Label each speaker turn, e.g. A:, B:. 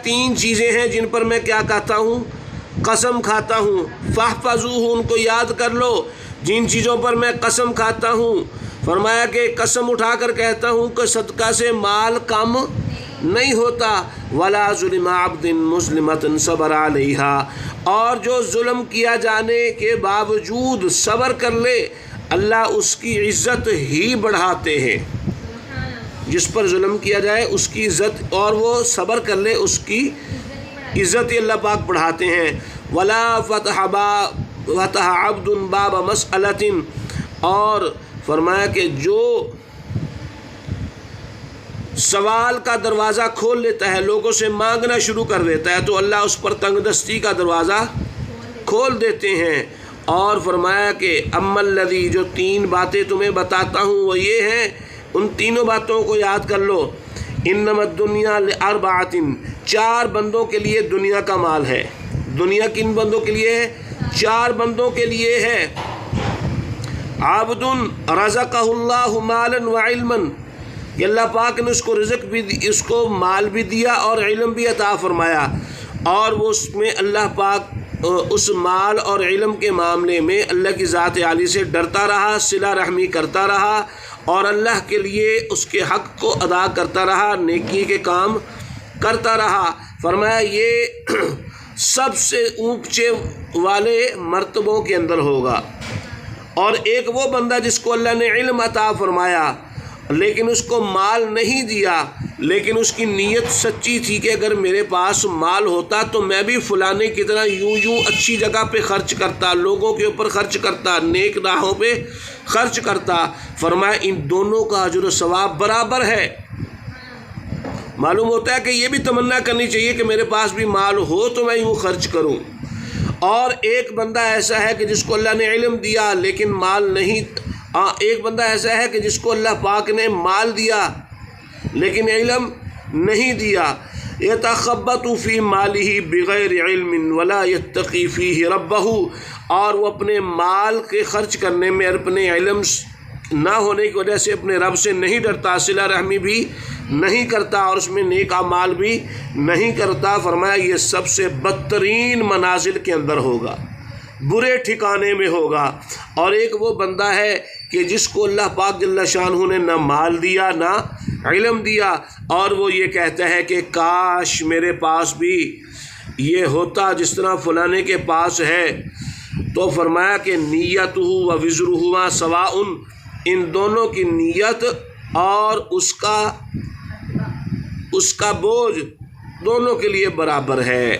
A: تین چیزیں ہیں جن پر میں کیا کہتا ہوں؟ قسم کھاتا ہوں۔ فاحفظوہ، ان کو یاد کر لو، جن چیزوں پر میں قسم کھاتا ہوں۔ فرمایا کہ قسم اٹھا کر کہتا ہوں کہ صدقہ سے مال کم نہیں ہوتا۔ ولا ظلم عبد مسلمۃ صبر علیہا، اور جو ظلم کیا جانے کے باوجود صبر کر لے اللہ اس کی عزت ہی بڑھاتے ہیں۔ جس پر ظلم کیا جائے اس کی عزت، اور وہ صبر کر لے اس کی عزت اللہ پاک بڑھاتے ہیں۔ ولا فتح عبد باب مسئلۃ، اور فرمایا کہ جو سوال کا دروازہ کھول لیتا ہے، لوگوں سے مانگنا شروع کر دیتا ہے، تو اللہ اس پر تنگ دستی کا دروازہ کھول دیتے ہیں۔ اور فرمایا کہ اما الذی، جو تین باتیں تمہیں بتاتا ہوں وہ یہ ہیں، ان تینوں باتوں کو یاد کر لو۔ انما الدنیا لاربعۃ، چار بندوں کے لیے دنیا کا مال ہے۔ دنیا کن بندوں کے لیے ہے؟ چار بندوں کے لیے ہے۔ عبد رزقہ اللہ مالا وعلما، کہ اللہ پاک نے اس کو رزق بھی اس کو مال بھی دیا اور علم بھی عطا فرمایا، اور وہ اس میں اللہ پاک اس مال اور علم کے معاملے میں اللہ کی ذات عالی سے ڈرتا رہا، صلہ رحمی کرتا رہا، اور اللہ کے لیے اس کے حق کو ادا کرتا رہا، نیکی کے کام کرتا رہا۔ فرمایا یہ سب سے اونچے والے مرتبوں کے اندر ہوگا۔ اور ایک وہ بندہ جس کو اللہ نے علم عطا فرمایا لیکن اس کو مال نہیں دیا، لیکن اس کی نیت سچی تھی کہ اگر میرے پاس مال ہوتا تو میں بھی فلانے کی طرح یوں اچھی جگہ پہ خرچ کرتا، لوگوں کے اوپر خرچ کرتا، نیک راہوں پہ خرچ کرتا۔ فرمایا ان دونوں کا اجر و ثواب برابر ہے۔ معلوم ہوتا ہے کہ یہ بھی تمنا کرنی چاہیے کہ میرے پاس بھی مال ہو تو میں یوں خرچ کروں۔ اور ایک بندہ ایسا ہے کہ جس کو اللہ نے علم دیا لیکن مال نہیں، ایک بندہ ایسا ہے کہ جس کو اللہ پاک نے مال دیا لیکن علم نہیں دیا۔ یتخبط فی مالہ بغیر علم ولا یتقی فیہ ربہ، اور وہ اپنے مال کے خرچ کرنے میں اپنے علم نہ ہونے کی وجہ سے اپنے رب سے نہیں ڈرتا، صلہ رحمی بھی نہیں کرتا، اور اس میں نیک اعمال بھی نہیں کرتا۔ فرمایا یہ سب سے بدترین منازل کے اندر ہوگا، برے ٹھکانے میں ہوگا۔ اور ایک وہ بندہ ہے کہ جس کو اللہ پاک جل شانہ نے نہ مال دیا نہ علم دیا، اور وہ یہ کہتا ہے کہ کاش میرے پاس بھی یہ ہوتا جس طرح فلانے کے پاس ہے۔ تو فرمایا کہ نیتہ و وزرہما سواء، ان دونوں کی نیت اور اس کا بوجھ دونوں کے لیے برابر ہے۔